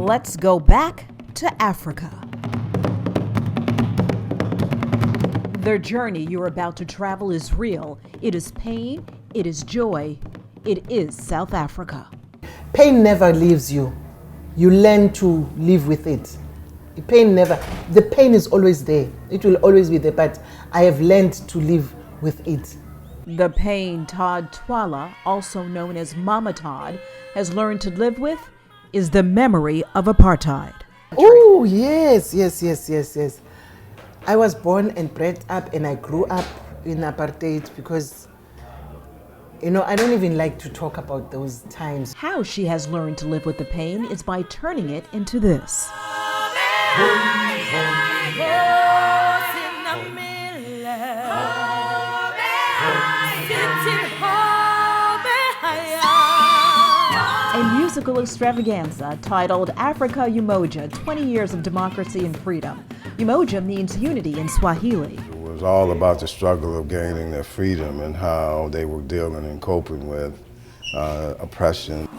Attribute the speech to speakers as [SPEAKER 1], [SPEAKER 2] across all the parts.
[SPEAKER 1] Let's go back to Africa. The journey you're about to travel is real. It is pain, it is joy, it is South Africa.
[SPEAKER 2] Pain never leaves you. You learn to live with it. The pain is always there. It will always be there, but I have learned to live with it.
[SPEAKER 1] The pain Todd Twala, also known as Mama Todd, has learned to live with is the memory of apartheid.
[SPEAKER 2] Oh, yes. I was born and bred up and I grew up in apartheid because, I don't even like to talk about those times.
[SPEAKER 1] How she has learned to live with the pain is by turning it into this. A musical extravaganza titled Africa Umoja, 20 Years of Democracy and Freedom. Umoja means unity in Swahili.
[SPEAKER 3] It was all about the struggle of gaining their freedom and how they were dealing and coping with oppression.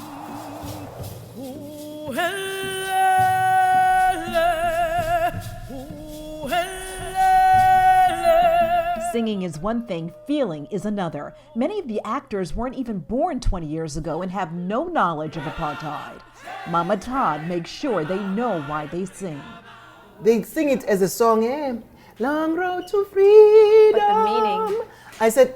[SPEAKER 1] Singing is one thing, feeling is another. Many of the actors weren't even born 20 years ago and have no knowledge of apartheid. Mama Todd makes sure they know why they sing.
[SPEAKER 2] They sing it as a song, Long road to freedom.
[SPEAKER 1] But the meaning?
[SPEAKER 2] I said,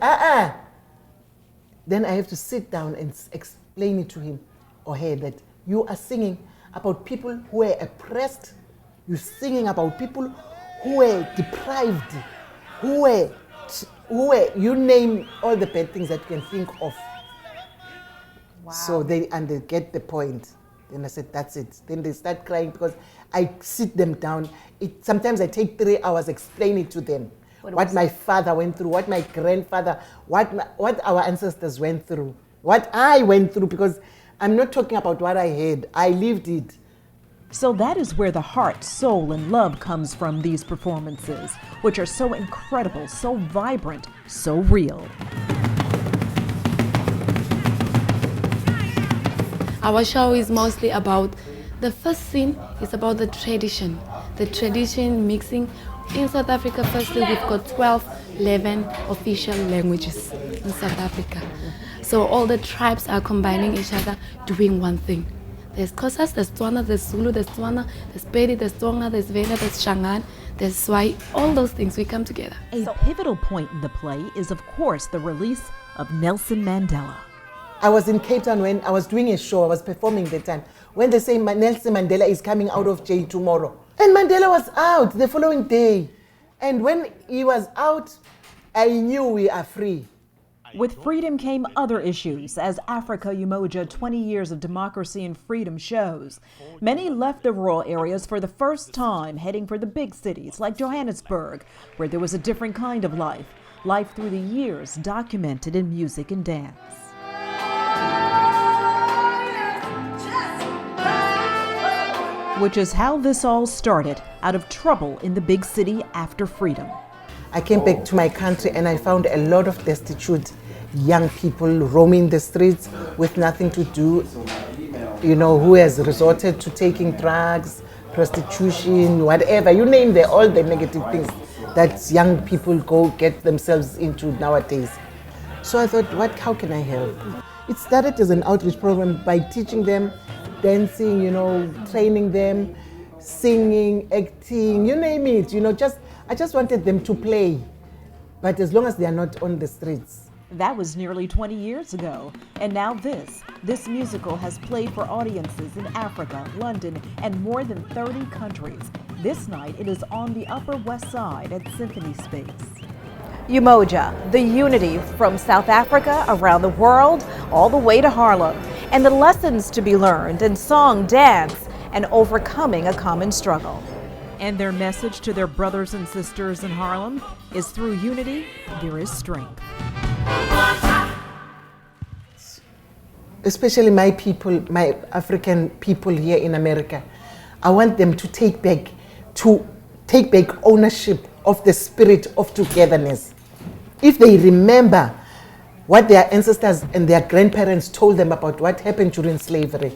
[SPEAKER 2] Then I have to sit down and explain it to him or her that you are singing about people who were oppressed. You're singing about people who were deprived, who were, you name all the bad things that you can think of.
[SPEAKER 1] Wow.
[SPEAKER 2] So they get the point. Then I said, that's it. Then they start crying because I sit them down. Sometimes I take 3 hours explaining to them what my father went through, what my grandfather, what our ancestors went through, what I went through, because I'm not talking about what I had. I lived it.
[SPEAKER 1] So that is where the heart, soul, and love comes from these performances, which are so incredible, so vibrant, so real.
[SPEAKER 4] Our show is mostly about, the first scene is about the tradition mixing. In South Africa, firstly, we've got 11 official languages in South Africa. So all the tribes are combining each other, doing one thing. There's Xhosas, there's Tswana, there's Zulu, there's Tswana, there's Pedi, there's Tsonga, there's Venda, there's Shangaan, there's Swai. All those things, we come together.
[SPEAKER 1] A pivotal point in the play is, of course, the release of Nelson Mandela.
[SPEAKER 2] I was in Cape Town when I was doing a show, I was performing that time, when they say Nelson Mandela is coming out of jail tomorrow. And Mandela was out the following day. And when he was out, I knew we are free.
[SPEAKER 1] With freedom came other issues, as Africa Umoja 20 Years of Democracy and Freedom shows. Many left the rural areas for the first time, heading for the big cities like Johannesburg, where there was a different kind of life through the years documented in music and dance. Which is how this all started, out of trouble in the big city after freedom.
[SPEAKER 2] I came back to my country and I found a lot of destitute young people roaming the streets with nothing to do, who has resorted to taking drugs, prostitution, whatever, you name all the negative things that young people go get themselves into nowadays. So I thought, how can I help? It started as an outreach program by teaching them dancing, training them, singing, acting, you name it, I just wanted them to play, but as long as they are not on the streets.
[SPEAKER 1] That was nearly 20 years ago. And now this musical has played for audiences in Africa, London, and more than 30 countries. This night it is on the Upper West Side at Symphony Space. Umoja, the unity from South Africa, around the world, all the way to Harlem, and the lessons to be learned in song, dance, and overcoming a common struggle. And their message to their brothers and sisters in Harlem is, through unity, there is strength.
[SPEAKER 2] Especially my people, my African people here in America, I want them to take back ownership of the spirit of togetherness. If they remember what their ancestors and their grandparents told them about what happened during slavery,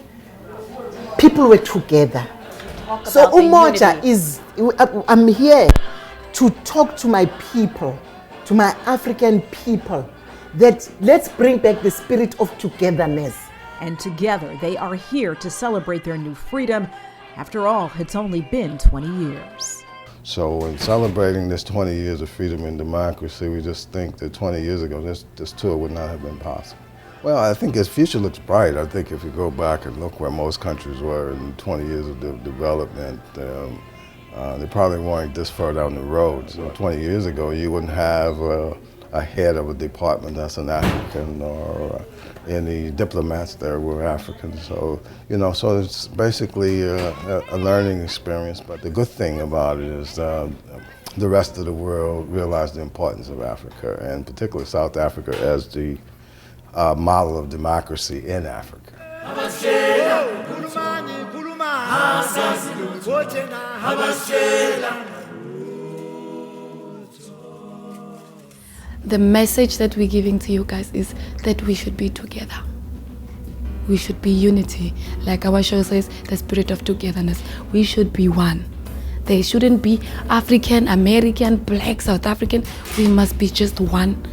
[SPEAKER 2] people were together. So
[SPEAKER 1] about the
[SPEAKER 2] Umoja
[SPEAKER 1] unity.
[SPEAKER 2] is, I'm here to talk to my people, to my African people, that let's bring back the spirit of togetherness.
[SPEAKER 1] And together they are here to celebrate their new freedom. After all, it's only been 20 years.
[SPEAKER 3] So in celebrating this 20 years of freedom and democracy, we just think that 20 years ago, this tour would not have been possible. Well, I think its future looks bright. I think if you go back and look where most countries were in 20 years of development, they probably weren't this far down the road. So 20 years ago, you wouldn't have a head of a department that's an African, or any diplomats there were Africans. So, so it's basically a learning experience. But the good thing about it is the rest of the world realized the importance of Africa, and particularly South Africa, as the model of democracy in Africa.
[SPEAKER 4] The message that we're giving to you guys is that we should be together. We should be unity. Like our show says, the spirit of togetherness. We should be one. There shouldn't be African, American, Black, South African. We must be just one